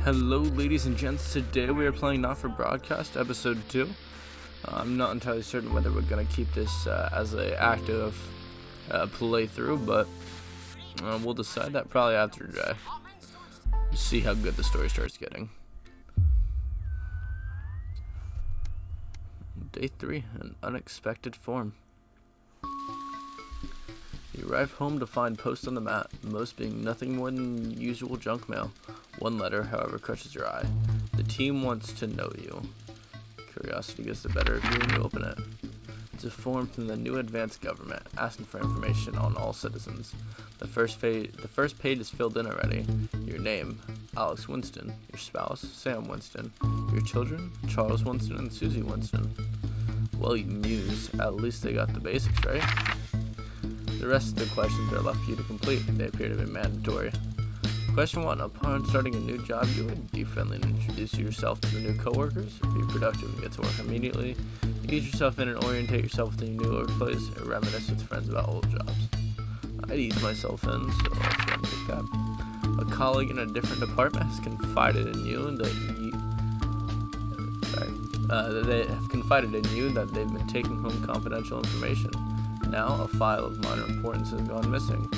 Hello, ladies and gents. Today we are playing Not For Broadcast, Episode 2. I'm not entirely certain whether we're going to keep this as an active playthrough, but we'll decide that probably after today. See how good the story starts getting. Day 3, an unexpected form. You arrive home to find posts on the mat, most being nothing more than usual junk mail. One letter, however, catches your eye. The team wants to know you. Curiosity gets the better of you and you open it. It's a form from the new advanced government, asking for information on all citizens. The first page is filled in already. Your name, Alex Winston. Your spouse, Sam Winston. Your children, Charles Winston and Susie Winston. Well, you muse. At least they got the basics right. The rest of the questions are left for you to complete. They appear to be mandatory. Question 1. Upon starting a new job, you would be friendly and introduce yourself to the new coworkers. Be productive and get to work immediately. Ease yourself in and orientate yourself with your new workplace. Or reminisce with friends about old jobs. I'd ease myself in, so I'll try and take that. A colleague in a different department has confided in you they have confided in you that they've been taking home confidential information. Now, a file of minor importance has gone missing.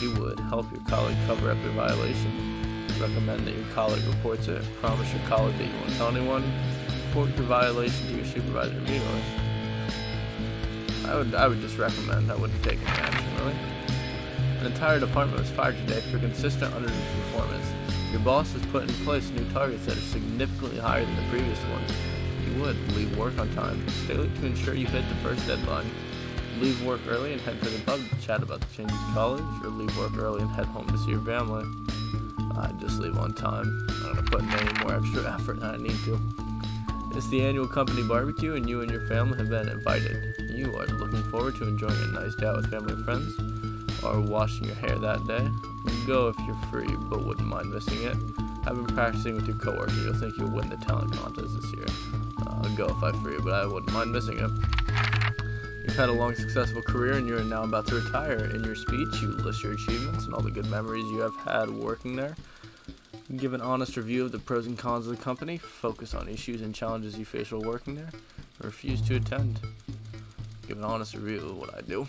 You would help your colleague cover up your violation. Recommend that your colleague reports it. Promise your colleague that you won't tell anyone. Report your violation to your supervisor immediately. I would just recommend. I wouldn't take any action, really. An entire department was fired today for consistent underperformance. Your boss has put in place new targets that are significantly higher than the previous ones. You would leave work on time. Stay late to ensure you hit the first deadline. Leave work early and head to the pub to chat about the changes in college, or leave work early and head home to see your family. I'd just leave on time. I'm not putting any more extra effort than I need to. It's the annual company barbecue, and you and your family have been invited. You are looking forward to enjoying a nice day out with family and friends, or washing your hair that day. Go if you're free, but wouldn't mind missing it. I've been practicing with your coworker. You'll think you'll win the talent contest this year. I'll go if I'm free, but I wouldn't mind missing it. You've had a long, successful career, and you're now about to retire. In your speech, you list your achievements and all the good memories you have had working there. Give an honest review of the pros and cons of the company. Focus on issues and challenges you face while working there. Refuse to attend. Give an honest review of what I do.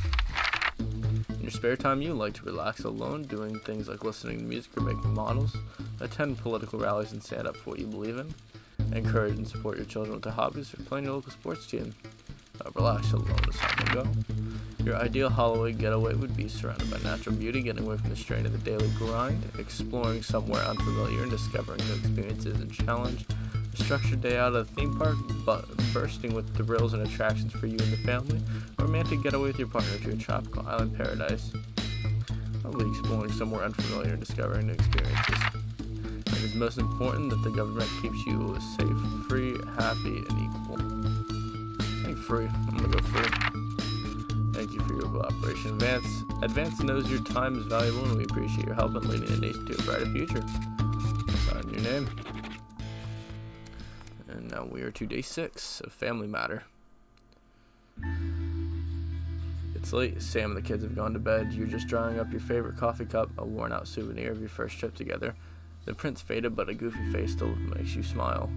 In your spare time, you like to relax alone, doing things like listening to music or making models. Attend political rallies and stand up for what you believe in. Encourage and support your children with their hobbies or playing your local sports team. Relax alone is time to go. Your ideal Halloween getaway would be surrounded by natural beauty, getting away from the strain of the daily grind, exploring somewhere unfamiliar and discovering new experiences and challenge. A structured day out at a theme park, bursting with thrills and attractions for you and the family. A romantic getaway with your partner to a tropical island paradise. Probably exploring somewhere unfamiliar and discovering new experiences. It is most important that the government keeps you safe, free, happy, and equal. Free. I'm gonna go free. Thank you for your cooperation. Advance knows your time is valuable, and we appreciate your help in leading the nation to a brighter future. Sign your name. And now we are to day 6 of Family Matter. It's late. Sam and the kids have gone to bed. You're just drying up your favorite coffee cup, a worn-out souvenir of your first trip together. The print's faded, but a goofy face still makes you smile.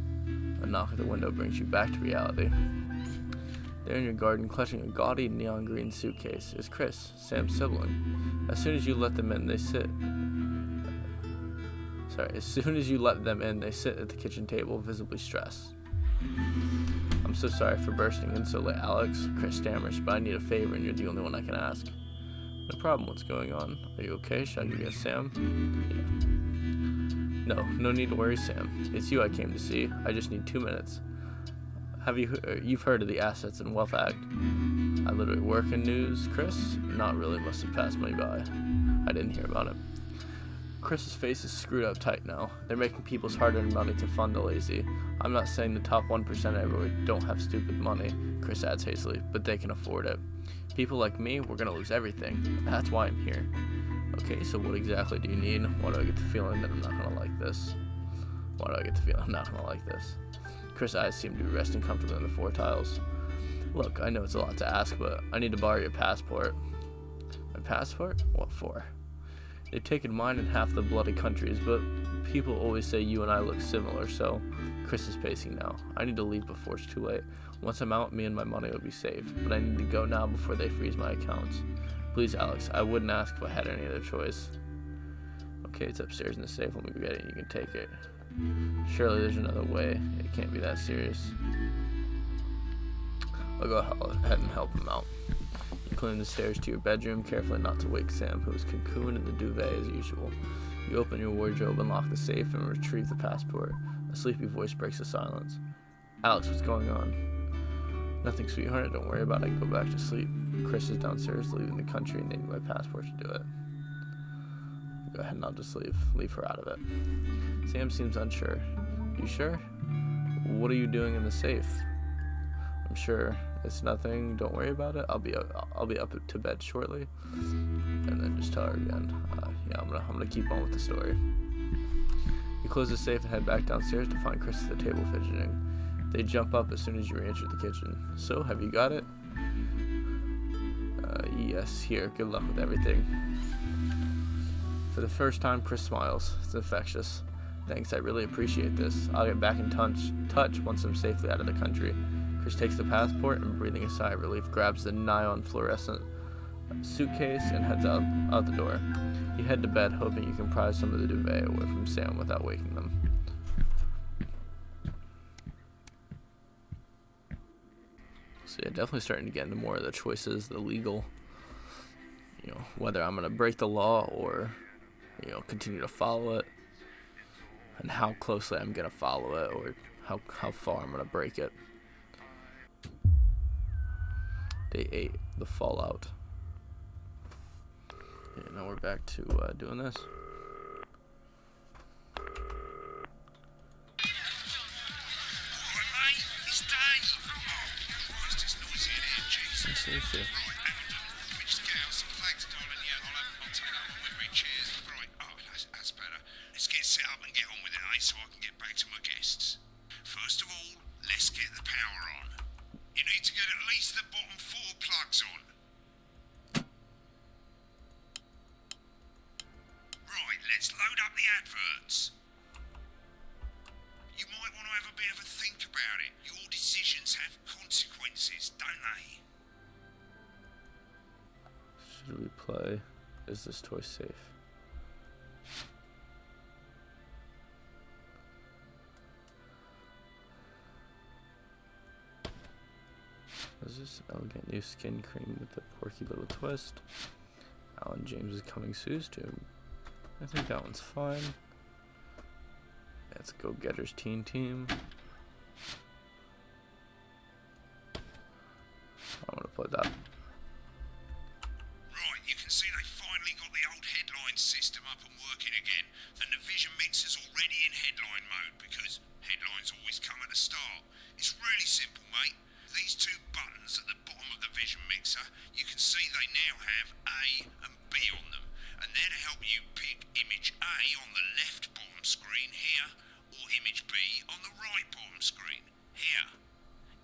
A knock at the window brings you back to reality. There in your garden, clutching a gaudy neon green suitcase, is Chris, Sam's sibling. As soon as you let them in, they sit at the kitchen table, visibly stressed. I'm so sorry for bursting in so late, Alex. Chris stammers, but I need a favor and you're the only one I can ask. No problem, what's going on? Are you okay? Should I give you a Sam? Yeah. No need to worry, Sam. It's you I came to see. I just need 2 minutes. You've heard of the Assets and Wealth Act? I literally work in news, Chris? Not really, must have passed me by. I didn't hear about it. Chris's face is screwed up tight now. They're making people's hard-earned money to fund the lazy. I'm not saying the top 1% everywhere don't have stupid money, Chris adds hastily, but they can afford it. People like me, we're gonna lose everything. That's why I'm here. Okay, so what exactly do you need? Why do I get the feeling that I'm not gonna like this? Chris' eyes seem to be resting comfortably on the 4 tiles. Look, I know it's a lot to ask, but I need to borrow your passport. My passport? What for? They've taken mine and half the bloody countries, but people always say you and I look similar, so Chris is pacing now. I need to leave before it's too late. Once I'm out, me and my money will be safe, but I need to go now before they freeze my accounts. Please, Alex, I wouldn't ask if I had any other choice. Okay, it's upstairs in the safe. Let me go get it and you can take it. Surely there's another way. It can't be that serious. I'll go ahead and help him out. You climb the stairs to your bedroom, carefully not to wake Sam, who is cocooned in the duvet as usual. You open your wardrobe, unlock the safe, and retrieve the passport. A sleepy voice breaks the silence. Alex, what's going on? Nothing, sweetheart. Don't worry about it. Go back to sleep. Chris is downstairs leaving the country and needing my passport to do it. Go ahead and I'll just leave her out of it. Sam seems unsure. You sure? What are you doing in the safe? I'm sure it's nothing. Don't worry about it. I'll be up to bed shortly. And then just tell her again. Yeah, I'm gonna keep on with the story. You close the safe and head back downstairs to find Chris at the table fidgeting. They jump up as soon as you re-enter the kitchen. So, have you got it? Yes, here. Good luck with everything. For the first time, Chris smiles. It's infectious. Thanks, I really appreciate this. I'll get back in touch once I'm safely out of the country. Chris takes the passport and, breathing a sigh of relief, grabs the neon fluorescent suitcase and heads out the door. You head to bed, hoping you can pry some of the duvet away from Sam without waking them. So yeah, definitely starting to get into more of the choices, the legal, whether I'm going to break the law or, continue to follow it, and how closely I'm going to follow it, or how far I'm going to break it. Day 8, the fallout. Okay, now we're back to doing this. Seriously. That's better. Let's get set up and get on with it, so I can get back to my guests. First of all, let's get the power on. You need to get at least the bottom 4 plugs on. Right, let's load up the adverts. You might want to have a bit of a think about it. Your decisions have consequences, don't they? Should we play Is This Toy Safe? Is this elegant new skin cream with a quirky little twist? Alan James' Coming Soon too. I think that one's fine. Let's Go Getters Teen Team. I'm gonna play that. Right, you can see they finally got the old headline system up and working again, and the Vision Mixer's already in headline mode because headlines always come at the start. It's really simple, mate. These 2 buttons at the bottom of the Vision Mixer, you can see they now have A and B on them, and they're to help you pick image A on the left bottom screen here, or image B on the right bottom screen here.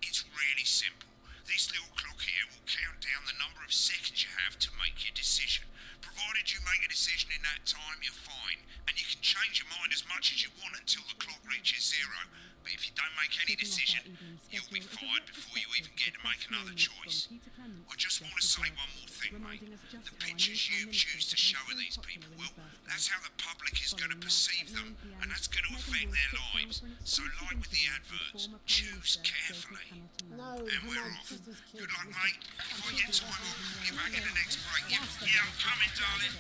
It's really simple. This little clock here will count down the number of seconds you have to make your decision. Provided you make a decision in that time, you're fine, and you can change your mind as much as you want until the clock reaches 0. But if you don't make any decision, you'll be fired before you even get to make another choice. I just want to say one more thing, mate. The pictures you choose to show of these people, well, that's how the public is going to perceive them, and that's going to affect their lives. So like with the adverts, choose carefully. And we're off. Good luck, mate. If I get time, I'll call you back in the next break. Yeah, I'm coming, darling.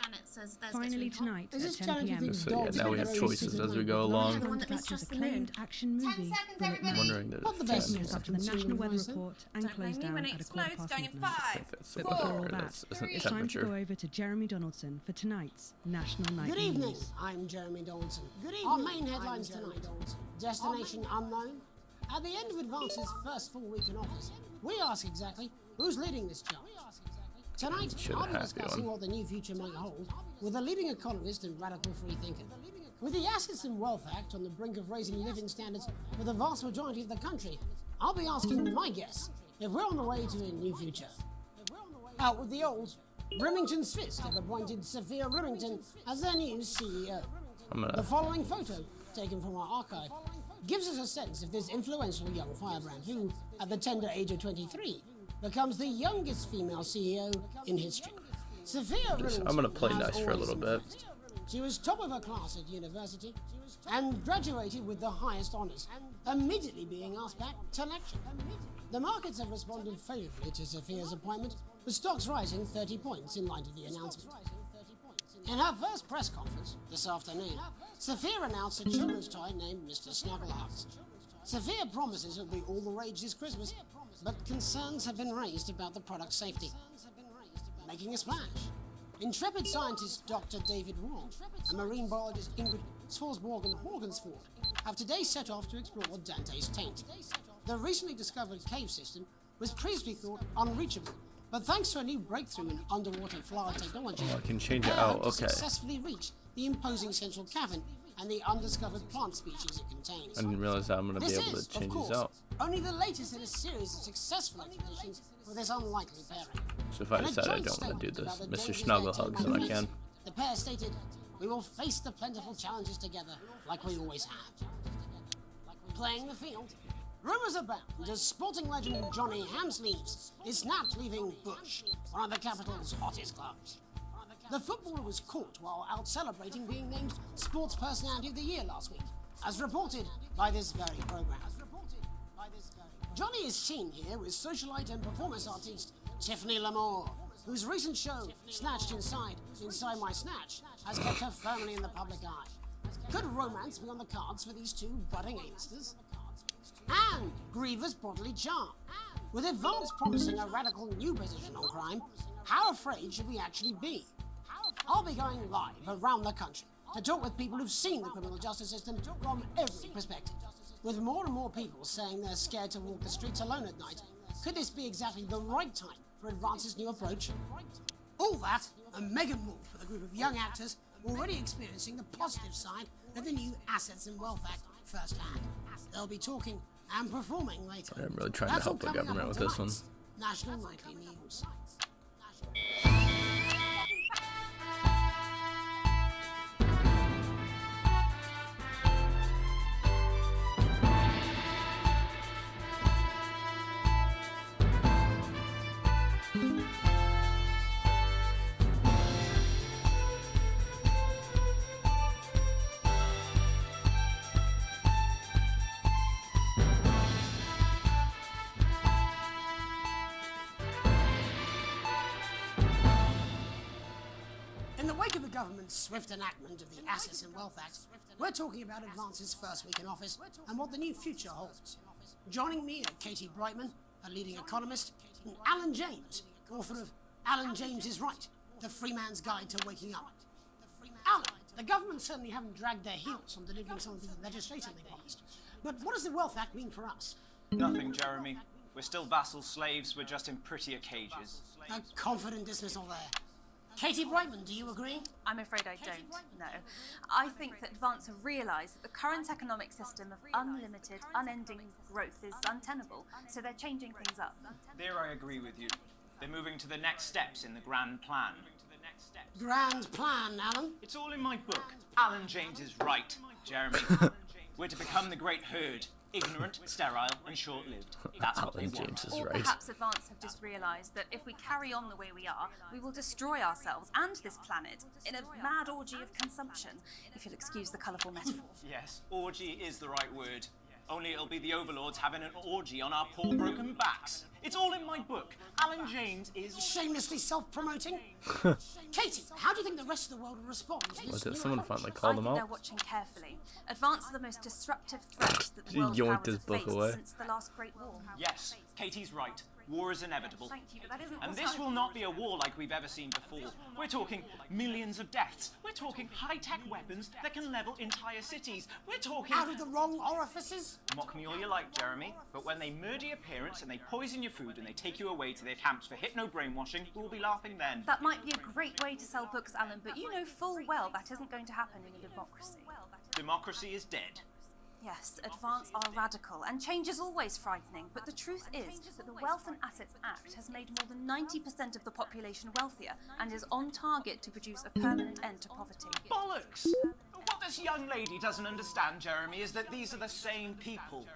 Janet says there's Finally tonight at 10 p.m. So yeah, now we have choices as we go along. the one that mistrust the moon. Action movie. I'm wondering that Not the if best Ken- news After the National Weather Report and Don't blame closed me down when at it a quarter explodes, past going in midnight. 5. that's But what before all it that, is, isn't it's time to temperature. go over to Jeremy Donaldson for tonight's National Night Good evening. News. I'm Jeremy Donaldson. Good Our evening. main headlines I'm Jeremy tonight. Destination unknown. At the end of Advance's first full week in office, we ask exactly who's leading this charge. Tonight, Should I'll be have discussing one. what the new future might hold with a leading economist and radical free thinker. With the Assets and Wealth Act on the brink of raising living standards for the vast majority of the country, I'll be asking my guests if we're on the way to a new future. Out with the old, Remington's Fist have appointed Sophia Remington as their new CEO. I'm The gonna. following photo, taken from our archive, gives us a sense of this influential young firebrand who, at the tender age of 23, becomes the youngest female CEO in history. Sophia Remington I'm gonna play has nice for a always little bit. impressed. She was top of her class at university and graduated with the highest honours, immediately being asked back to lecture. The markets have responded favourably to Sophia's appointment, with stocks rising 30 points in light of the announcement. In her first press conference this afternoon, Sophia announced a children's toy named Mr. Snugglehugs. Sophia promises it'll be all the rage this Christmas, but concerns have been raised about the product's safety. Making a splash, intrepid scientist Dr. David Wong and marine biologist Ingrid Swarsborgen-Horgensford have today set off to explore Dante's taint. The recently discovered cave system was previously thought unreachable, but thanks to a new breakthrough in underwater flower technology, Oh, I can change it they out. hope to Okay. successfully reach the imposing central cavern and the undiscovered plant species it contains. I didn't realize that I'm gonna be This able is, to of change course, these out. only the latest in a series of successful expeditions for this unlikely pairing. So if I In a decide I joint don't want to do statement this, about the Mr. dangers Snugglehugs, they then I face, can. The pair stated, "We will face the plentiful challenges together, like we always have." Playing the field, rumours abound as sporting legend Johnny Hamsleeves is snapped leaving Bush, one of the capital's hottest clubs. The footballer was caught while out celebrating being named Sports Personality of the Year last week, as reported by this very programme. Johnny is seen here with socialite and performance artiste Tiffany Lamore, whose recent show, Snatched Inside My Snatch, has kept her firmly in the public eye. Could romance be on the cards for these two budding A-listers? And grievous bodily charm. With advance promising a radical new position on crime, how afraid should we actually be? I'll be going live around the country to talk with people who've seen the criminal justice system from every perspective. With more and more people saying they're scared to walk the streets alone at night, could this be exactly the right time for Advance's new approach? All that and mega move with a group of young actors already experiencing the positive side of the new Assets and Wealth Act firsthand. They'll be talking and performing later. I'm really trying to That's all help the coming up government on with this one. tonight's National Nightly News. In the wake of the government's swift enactment of the Assets and Wealth Act, we're talking about Advance's first week in office and what the new future holds. Joining me are Katie Brightman, a leading economist, and Alan James, author of Alan James is Right, The Free Man's Guide to Waking Up. Alan, the government certainly haven't dragged their heels on delivering some of the legislation they promised. But what does the Wealth Act mean for us? Nothing, Jeremy. We're still vassal slaves, we're just in prettier cages. A confident dismissal there. Katie Brightman, do you agree? I'm afraid I don't, no. I think that Advance have realised that the current economic system of unlimited, unending growth is untenable, so they're changing things up. There I agree with you. They're moving to the next steps in the grand plan. Grand plan, Alan. It's all in my book. Alan James is right, Jeremy. We're to become the great herd. Ignorant, sterile, and short-lived. That's what they Alan want. James is Or right. perhaps Advance have just realised that if we carry on the way we are, we will destroy ourselves and this planet in a mad orgy of consumption, if you'll excuse the colourful metaphor. Yes, orgy is the right word. Only it'll be the overlords having an orgy on our poor broken backs. It's all in my book. Alan James is... Shamelessly self-promoting. Katie, how do you think the rest of the world will respond to this Did new someone approach? finally I call think them they're out? watching carefully. Advance are the most disruptive threat that the She world yoinked powers his have book faced away. since the last Great War. Yes, Katie's right. War is inevitable. Thank you, but that isn't And what this I- will not be a war like we've ever seen before. We're talking millions of deaths. We're talking high-tech weapons that can level entire cities. We're talking... Out of the wrong orifices? Mock me all you like, Jeremy, but when they murder your parents and they poison your food and they take you away to their camps for hypno-brainwashing, we'll be laughing then. That might be a great way to sell books, Alan, but you know full well that isn't going to happen in a democracy. Democracy is dead. Yes, Advance are radical, and change is always frightening, but the truth is that the Wealth and Assets Act has made more than 90% of the population wealthier and is on target to produce a permanent end to poverty. Bollocks! What this young lady doesn't understand, Jeremy, is that these are the same people.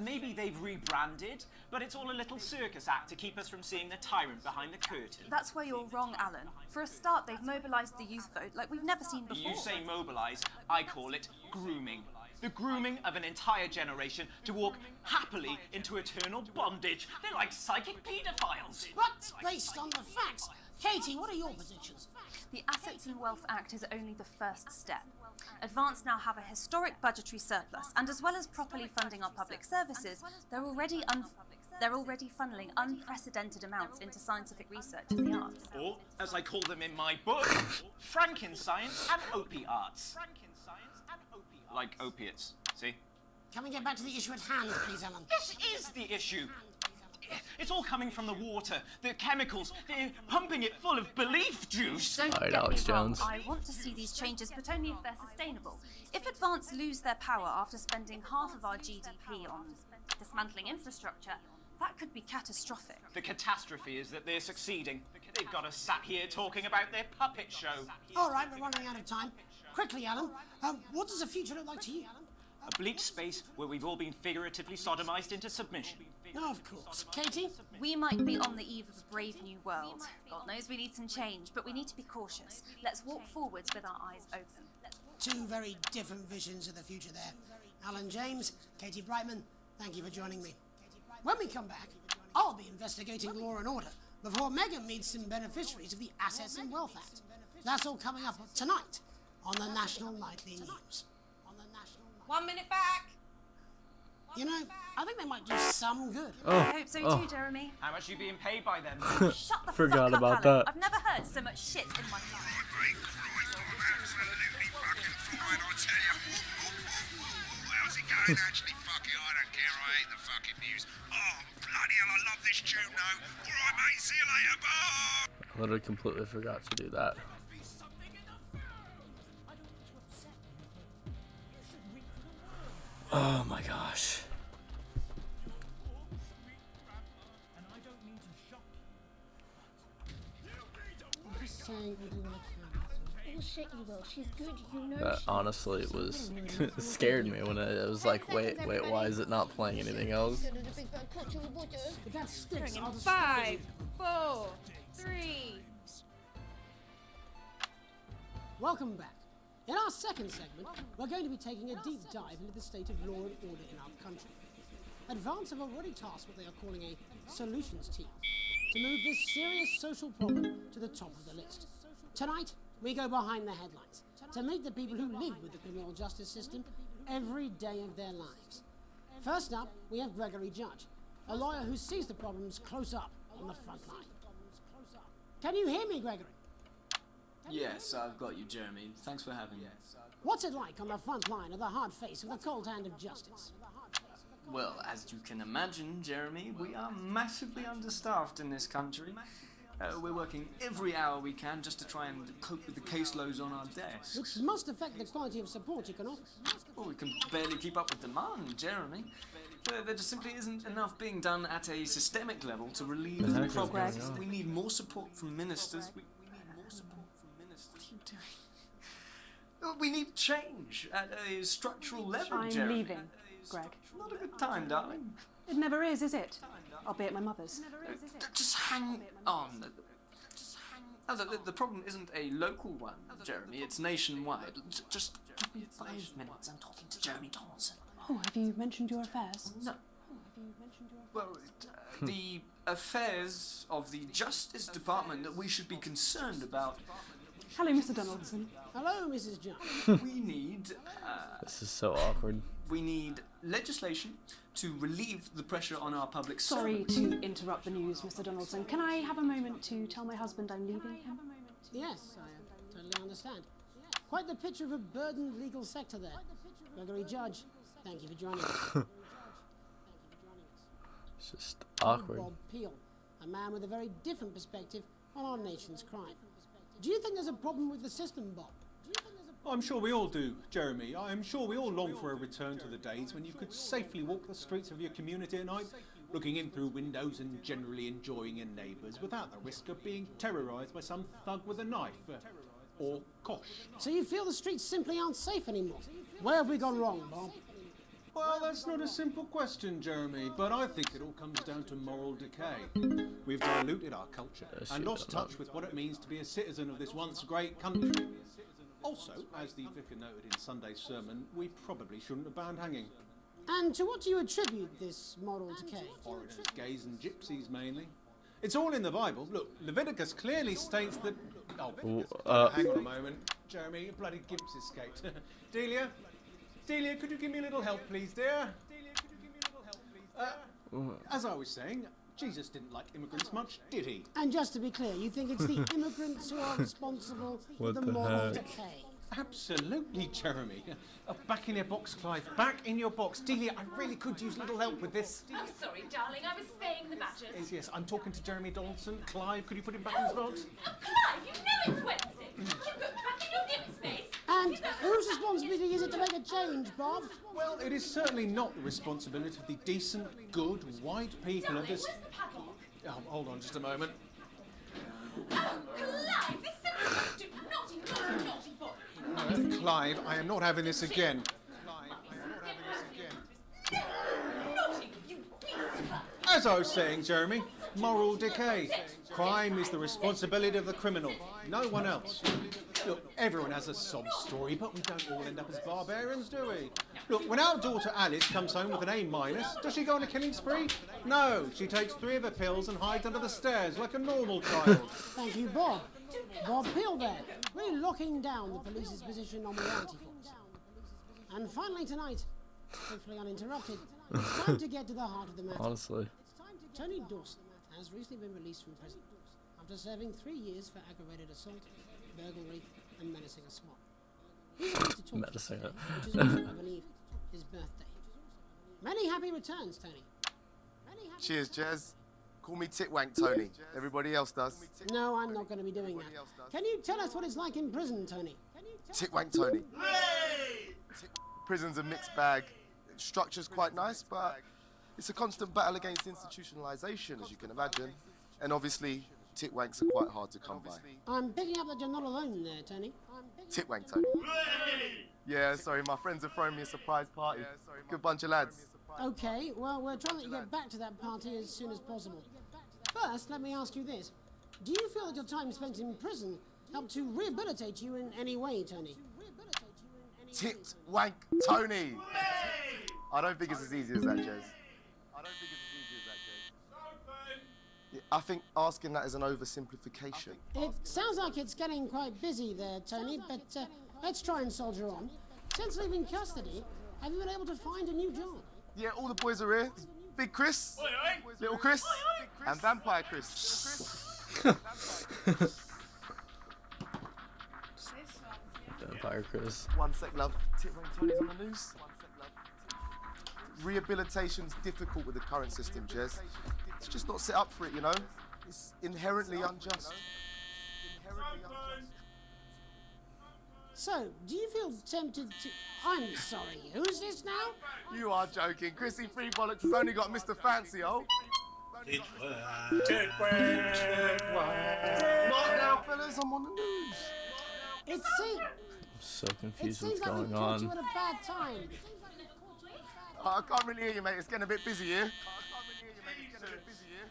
Maybe they've rebranded, but it's all a little circus act to keep us from seeing the tyrant behind the curtain. That's where you're wrong, Alan. For a start, they've mobilised the youth vote like we've never seen before. You say mobilise, I call it grooming. The grooming of an entire generation to walk happily into eternal bondage. They're like psychic paedophiles. But based on the facts, Katie, what are your positions? The Assets and Wealth Act is only the first step. Advance now have a historic budgetary surplus, and as well as properly funding our public services, they're already funneling unprecedented amounts into scientific research and the arts. Or, as I call them in my book, Frankenscience and Opie-arts. Like opiates, see? Can we get back to the issue at hand, please, Alan? This is the issue. It's all coming from the water, the chemicals. They're pumping it full of belief juice. Don't Alright, get Alex me wrong, Jones. I want to see these changes, but only if they're sustainable. If Advance lose their power after spending half of our GDP on dismantling infrastructure, that could be catastrophic. The catastrophe is that they're succeeding. They've got us sat here talking about their puppet show. All right, we're running out of time. Quickly, Alan, what does the future look like to you? A bleak space where we've all been figuratively sodomized into submission. No, of course. Katie? We might be on the eve of a brave new world. God knows we need some change, but we need to be cautious. Let's walk forwards with our eyes open. Two very different visions of the future there. Alan James, Katie Brightman, thank you for joining me. When we come back, I'll be investigating law and order before Megan meets some beneficiaries of the Assets and Wealth Act. That's all coming up tonight on the National Nightly News. 1 minute back. You know, I think they might do some good. I hope so too, Jeremy. How much are you being paid by them? Shut the Forgot fuck up, about Alan. that. I've never heard so much shit in my life. Great Christ, I'm absolutely fucking fine, I tell you. How's it going, actually? Fuck it, I don't care, I hate the fucking news. Oh, bloody hell, I love this tune, though. Alright, mate, see you later, bye! I literally completely forgot to do that. Oh my gosh. I'm just saying I do what I can. Bullshit, you will. She's good, you know. That honestly was scared me when it was like, wait, why is it not playing anything else? If that sticks, I'll just... 5, 4, 3. Welcome back. In our second segment, we're going to be taking a deep dive into the state of law and order in our country. Advance have already tasked what they are calling a solutions team to move this serious social problem to the top of the list. Tonight, we go behind the headlines to meet the people who live with the criminal justice system every day of their lives. First up, we have Gregory Judge, a lawyer who sees the problems close up on the front line. Can you hear me, Gregory? Yes, I've got you, Jeremy. Thanks for having me. What's it like on the front line of the hard face of the cold hand of justice? Well, as you can imagine, Jeremy, we are massively understaffed in this country. We're working every hour we can just to try and cope with the caseloads on our desks. Which must affect the quality of support you can offer. Well, we can barely keep up with demand, Jeremy. There just simply isn't enough being done at a systemic level to relieve the heck is going problems. on? We need more support from ministers. We need more support from ministers. What are you doing? We need change at a structural level, I'm Jeremy. leaving, Greg. Not a good time, darling. It never is it? I'll be at my mother's. Just hang on. Oh, the problem isn't a local one, Jeremy. It's nationwide. Just give me 5 minutes. I'm talking to Jeremy Donaldson. Oh, have you mentioned your affairs? No. Well, the affairs of the Justice Department that we should be concerned about. Hello, Mr. Donaldson. Hello, Mrs. John. We need This is so awkward. we need legislation to relieve the pressure on our public Sorry servants. to interrupt the news, Mr. Donaldson. Can I have a moment to tell my husband I'm leaving him? Yes, I totally understand. Quite the picture of a burdened legal sector there. Gregory Judge, thank you for joining us. It's just awkward. Bob Peel, a man with a very different perspective on our nation's crime. Do you think there's a problem with the system, Bob? I'm sure we all do, Jeremy. I'm sure we all long for a return to the days when you could safely walk the streets of your community at night, looking in through windows and generally enjoying your neighbours without the risk of being terrorised by some thug with a knife. Or kosh. So you feel the streets simply aren't safe anymore? Where have we gone wrong, Bob? Well, that's not a simple question, Jeremy, but I think it all comes down to moral decay. We've diluted our culture and lost touch with what it means to be a citizen of this once great country. Also, as the vicar noted in Sunday's sermon, we probably shouldn't have banned hanging. And to what do you attribute this moral decay? Foreigners, gays and gypsies mainly. It's all in the Bible. Look, Leviticus clearly states that... Oh, hang on a moment. Jeremy, a bloody gimp's escaped. Delia, could you give me a little help, please, dear? As I was saying, Jesus didn't like immigrants much, did he? And just to be clear, you think it's the immigrants who are responsible for the moral decay? Absolutely, Jeremy. Back in your box, Clive. Back in your box. Delia, I really could use a little help with this. Oh, sorry, darling. I was spaying the badgers. Yes, I'm talking to Jeremy Donaldson. Clive, could you put him back in his box? Oh, Clive, you know it's Wednesday. You put back in your gimp space. And whose responsibility is it to make a change, Bob? Well, it is certainly not the responsibility of the decent, good, white people of this... Where's the padlock? Oh, hold on just a moment. Oh, Clive, this is naughty, naughty boy. Clive, I am not having this again. As I was saying, Jeremy, moral decay. Crime is the responsibility of the criminal, no one else. Look, everyone has a sob story, but we don't all end up as barbarians, do we? Look, when our daughter Alice comes home with an A-, does she go on a killing spree? No, she takes 3 of her pills and hides under the stairs like a normal child. Thank you, Bob. Bob Peel there, really locking down the police's position on reality force. And finally tonight, hopefully uninterrupted, it's time to get to the heart of the matter. Honestly. Tony Dawson has recently been released from prison after serving 3 years for aggravated assault, burglary, and menacing a SWAT. He's agreed to talk, Menacing it. which is also, I believe, his birthday. Many happy returns, Tony. Cheers, Jez. Call me Titwank Tony. Everybody else does. No, I'm not going to be doing that. Can you tell us what it's like in prison, Tony? Titwank Tony. Prison's a mixed bag. Structure's quite nice, but it's a constant battle against institutionalization, as you can imagine. And obviously, titwanks are quite hard to come by. I'm picking up that you're not alone there, Tony. Titwank Tony. Yeah, sorry, my friends are throwing me a surprise party. Good bunch of lads. Okay, well, we're trying to get back to that party as soon as possible. First, let me ask you this. Do you feel that your time spent in prison helped to rehabilitate you in any way, Tony? Titwank Tony! I don't think it's as easy as that, Jez. Yeah, I think asking that is an oversimplification. It sounds like it's getting quite busy there, Tony, but let's try and soldier on. Since leaving custody, have you been able to find a new job? Yeah, all the boys are here. Big Chris, Little Chris, and Vampire Chris. Vampire Chris. One sec, love. Titwank Tony's on the news. Rehabilitation's difficult with the current system, Jez. It's just not set up for it, you know? It's inherently unjust. So, do you feel tempted to... I'm sorry, who's this now? You are joking. Chrissy Free Bollocks has only got Mr. Fancy, oh. Titwank. Not now, fellas, I'm on the news. It seems... I'm so confused It what's seems like going we caught on. you at a bad time. I can't really hear you, mate. It's getting a bit busy here.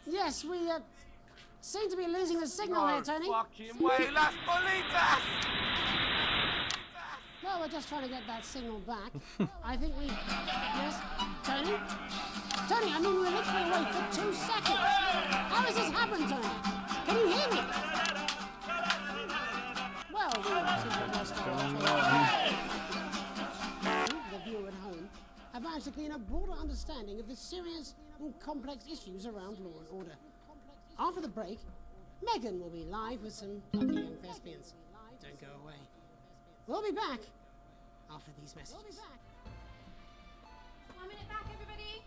Yes, we seem to be losing the signal here, Tony. Fucking way, Las Bolitas! Well, we're just trying to get that signal back. I think we... Yes? Tony? Tony, I mean, we were literally away for 2 seconds. How has this happened, Tony? Can you hear me? Well, we simply lost the viewer at home have managed to glean a broader understanding of the serious and complex issues around law and order. After the break, Megan will be live with some lucky young thespians. Don't go away. We'll be back after these messages. 1 minute back, everybody.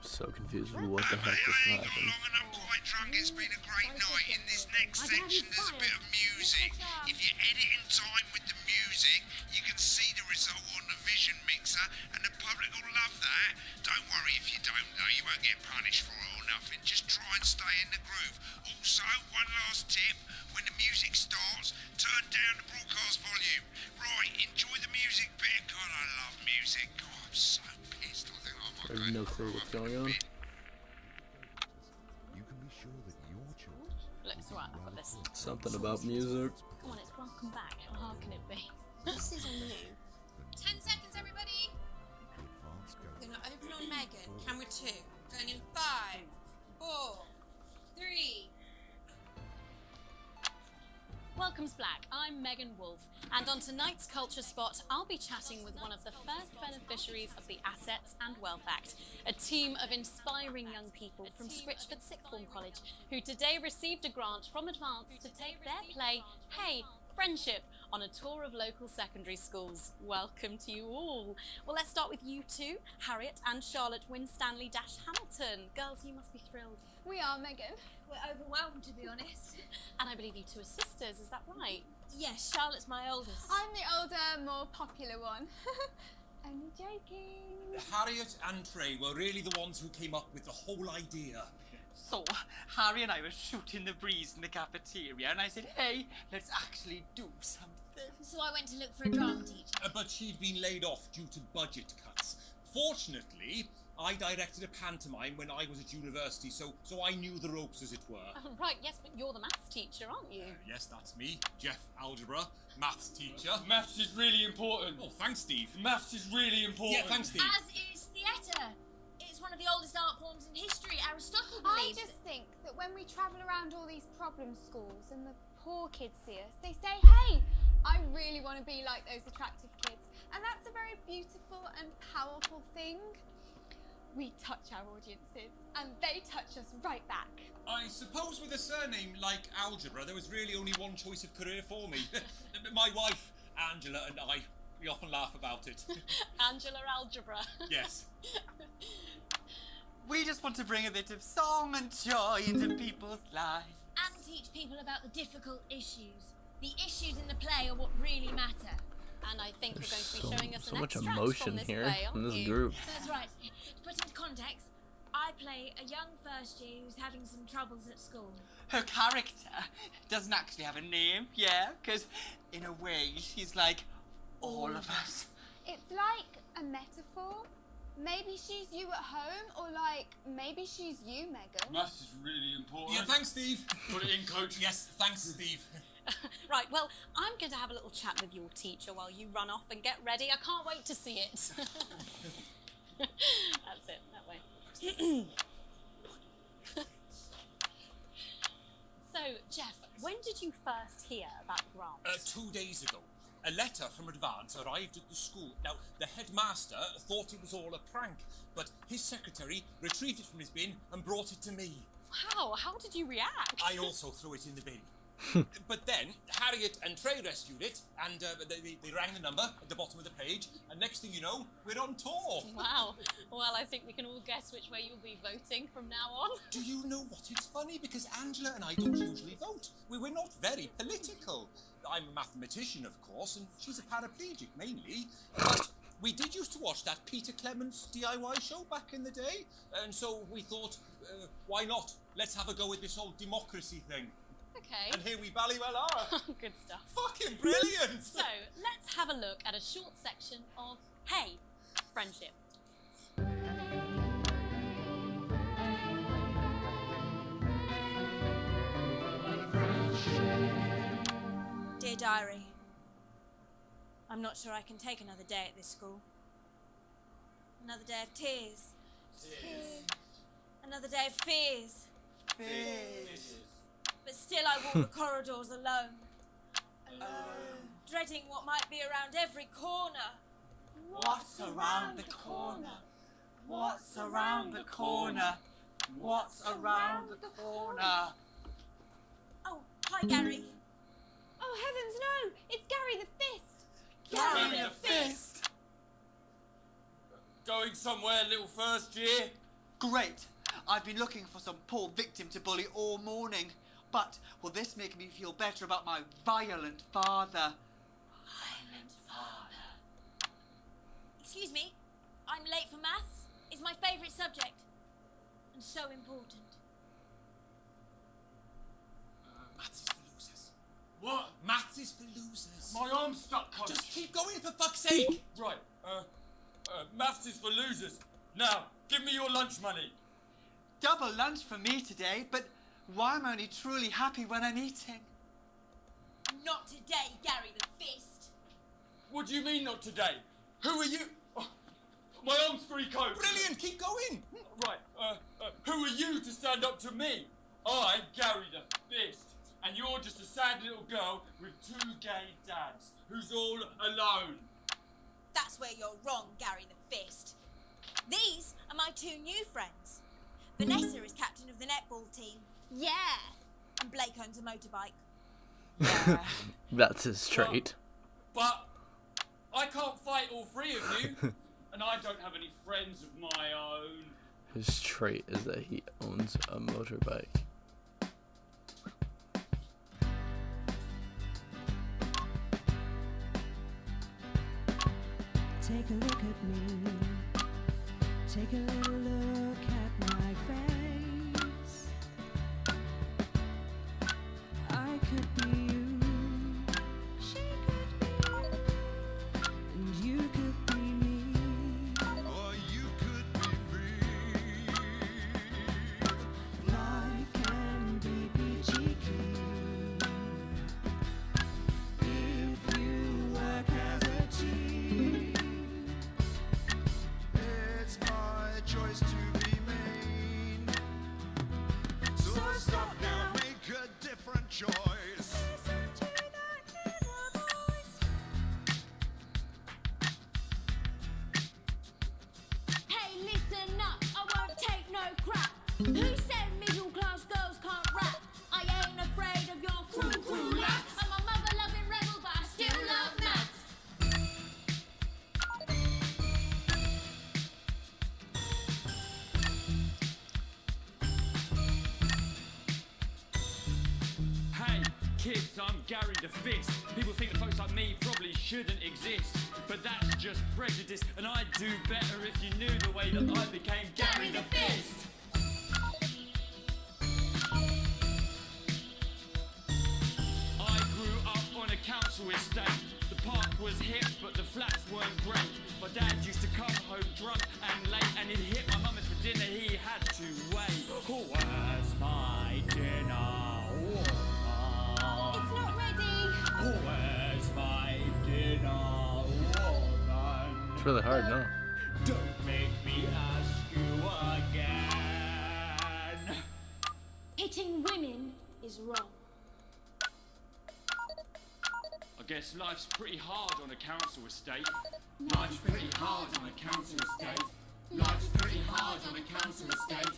So confused with what the heck just happened. Quite drunk, it's been a great night. In this next section, there's a bit of music. If you edit in time with the music, you can see the result on the Vision Mixer, and the public will love that. Don't worry if you don't, though. You won't get punished for it or nothing. Just try and stay in the groove. Also, one last tip. When the music starts, turn down the broadcast volume. Right, enjoy the music bit. God, I love music. God, I'm so pissed. I think I might I have no clue what's going on. Looks right, I've got this. Something about music. Come on, it's welcome back. How hard can it be? This is on you. 10 seconds, everybody. We're gonna open on Megan. Camera 2. Going in 5, 4, 3. Welcome's Black. I'm Megan Wolf, and on tonight's Culture Spot, I'll be chatting with one of the first beneficiaries of the Assets and Wealth Act, a team of inspiring young people from Scritchford Sixth Form College, who today received a grant from Advance to take their play, Hey, Friendship, on a tour of local secondary schools. Welcome to you all. Well, let's start with you two, Harriet and Charlotte Winstanley-Hamilton. Girls, you must be thrilled. We are, Megan. We're overwhelmed, to be honest. And I believe you two are sisters, is that right? Yes, Charlotte's my oldest. I'm the older, more popular one. Only joking. Harriet and Trey were really the ones who came up with the whole idea. So, Harry and I were shooting the breeze in the cafeteria, and I said, hey, let's actually do something. So I went to look for a drama teacher. But she'd been laid off due to budget cuts. Fortunately, I directed a pantomime when I was at university, so I knew the ropes, as it were. Oh, right, yes, but you're the maths teacher, aren't you? Yes, that's me, Jeff Algebra, maths teacher. Maths is really important. Oh, thanks, Steve. Maths is really important. Yeah, thanks, Steve. As is theatre. It's one of the oldest art forms in history. Aristotle I believes just it. think that when we travel around all these problem schools and the poor kids see us, they say, hey, I really want to be like those attractive kids. And that's a very beautiful and powerful thing. We touch our audiences, and they touch us right back. I suppose with a surname like Algebra, there was really only one choice of career for me. My wife, Angela, and I, we often laugh about it. Angela Algebra. Yes. We just want to bring a bit of song and joy into people's lives. And teach people about the difficult issues. The issues in the play are what really matter. And I think you're going to be So- showing us so an much extract emotion from this here play, in aren't this you? group. That's right. To put into context, I play a young first year who's having some troubles at school. Her character doesn't actually have a name, yeah? Because, in a way, she's like all of us. It's like a metaphor. Maybe she's you at home, or like, maybe she's you, Megan. Maths is really important. Yeah, thanks, Steve. Put it in, coach. Yes, thanks, Steve. Right, well, I'm going to have a little chat with your teacher while you run off and get ready. I can't wait to see it. That's it, that way. So, Jeff, when did you first hear about grants? 2 days ago. A letter from Advance arrived at the school. Now, the headmaster thought it was all a prank, but his secretary retrieved it from his bin and brought it to me. Wow, how did you react? I also threw it in the bin. But then, Harriet and Trey rescued it, and they rang the number at the bottom of the page, and next thing you know, we're on tour. Wow. Well, I think we can all guess which way you'll be voting from now on. Do you know what? It's funny, because Angela and I don't usually vote. We're not very political. I'm a mathematician, of course, and she's a paraplegic, mainly. But we did used to watch that Peter Clements DIY show back in the day, and so we thought, why not? Let's have a go with this whole democracy thing. Okay. And here we bally well are. Good stuff. Fucking brilliant! So, let's have a look at a short section of Hey, Friendship. Dear Diary, I'm not sure I can take another day at this school. Another day of tears. Another day of fears. But still I walk the corridors alone. Dreading what might be around every corner. What's around the corner? What's around the corner? What's around the corner? Oh, hi Gary. Oh, heavens no! It's Gary the Fist! Gary the Fist! Going somewhere, little first year? Great. I've been looking for some poor victim to bully all morning. But will this make me feel better about my violent father? Excuse me, I'm late for maths. It's my favourite subject. And so important. Maths is for losers. What? Maths is for losers. My arm's stuck, coach. Just keep going, for fuck's sake. Right, maths is for losers. Now, give me your lunch money. Double lunch for me today, but why am I only truly happy when I'm eating? Not today, Gary the Fist. What do you mean not today? Who are you? Oh, my arm's free, coach. Brilliant, keep going. Right, who are you to stand up to me? I'm Gary the Fist, and you're just a sad little girl with 2 gay dads who's all alone. That's where you're wrong, Gary the Fist. These are my 2 new friends. Vanessa is captain of the netball team. Yeah. And Blake owns a motorbike. That's his trait. But I can't fight all 3 of you, and I don't have any friends of my own. His trait is that he owns a motorbike. Take a look at me. Take a little look at my face. I could be you. She could be you. And you could be me. Or you could be me. Life can be peachy keen if you work as a team. It's my choice to be mean. So stop now, make a different choice. Hey, listen up, I won't take no crap. Who said middle class girls can't rap? I ain't afraid of your cruel lads. I'm a mother loving rebel, but I still love maths. Hey, kids, I'm Gary the Fist. People think that folks like me probably shouldn't exist, but that's just prejudice, and I'd do better if you knew the way that I became Gary the Fist. I grew up on a council estate. The park was hip, but the flats weren't great. My dad used to come home drunk and late, and he'd hit my mum for dinner, he had to wait. Where's my dinner? It's not ready. Where's my dinner, woman? It's really hard, no? Don't make me ask you again. Hitting women is wrong. I guess life's pretty hard on a council estate. Life's pretty hard on a council estate. Life's pretty hard on a council estate.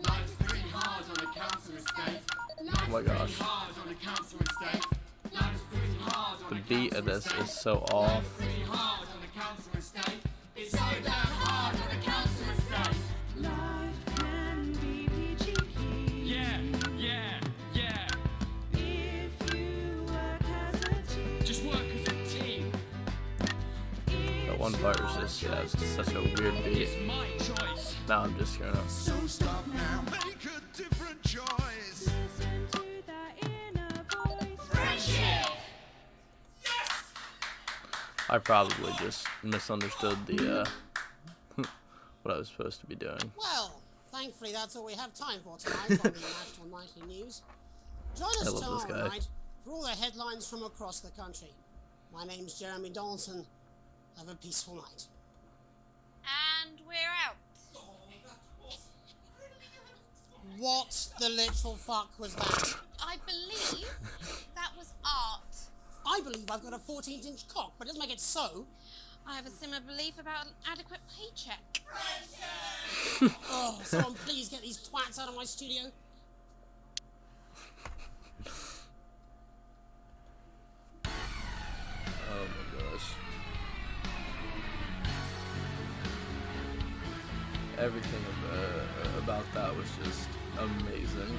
Life's pretty hard on a council estate. Oh my gosh. Hard on a council estate. Life's pretty hard on The a beat of this is so off. pretty hard on a council estate. It's so damn hard on a council estate. Life can be peachy keen Yeah, yeah, yeah. if you work as a team. Just work as a team. That one part is just, yeah, it's such a weird beat. It's my choice. Now I'm just gonna. So stop now, make a different choice. Listen to that inner voice. Friendship! I probably just misunderstood the what I was supposed to be doing. Well, thankfully that's all we have time for tonight on the National Nightly News. Join I us love this tomorrow guy. night for all the headlines from across the country. My name's Jeremy Donaldson. Have a peaceful night. And we're out. What the literal fuck was that? I believe that was art. I believe I've got a 14-inch cock, but it doesn't make it so. I have a similar belief about an adequate paycheck. Oh, someone please get these twats out of my studio. Oh my gosh. Everything about that was just amazing.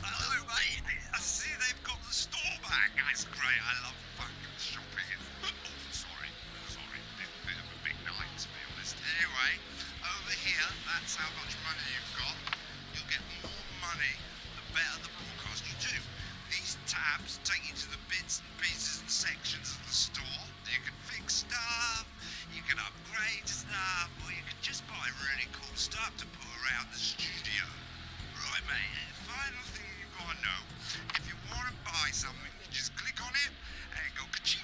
Hello, mate. I see they've got the store back. That's great. I love fucking shopping. Sorry. Bit of a big night, to be honest. Anyway, over here, that's how much money you've got. You'll get more money the better the broadcast you do. These tabs take you to the bits and pieces and sections of the store. You can fix stuff, you can upgrade stuff, or you can just buy really cool stuff to put around the studio. Right, mate, and the final thing you gotta know, if you wanna buy something, you just click on it and go ka-ching.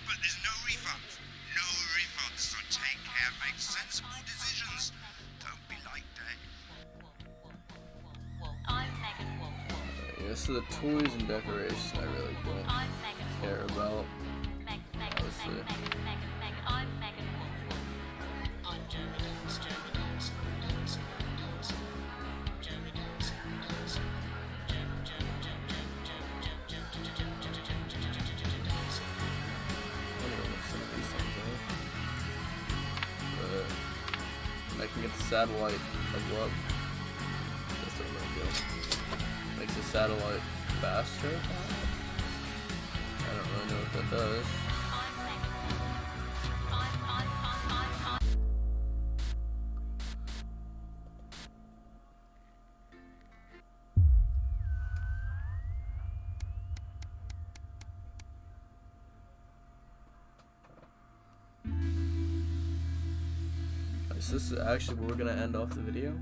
But there's no refunds. No refunds, so take care, make sensible decisions. Don't be like Dave. I'm Megan Wolf. Yeah, so the toys and decorations I really don't care about. Obviously. I'm Megan Wolf. I'm Jeremy Dance, Jeremy Dance, Dance, Dance, Jeremy Dance, Dance, I can get the satellite level up. That's what I'm gonna do. Makes the satellite faster. I don't really know what that does. So this is actually where we're gonna end off the video.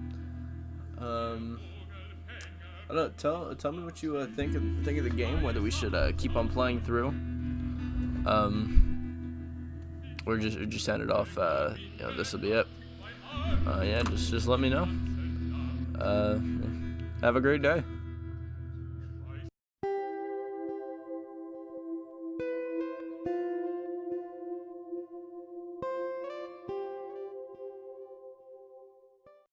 I don't know. Tell me what you think of the game. Whether we should keep on playing through, or just end it off. You know, this will be it. Yeah, just let me know. Have a great day.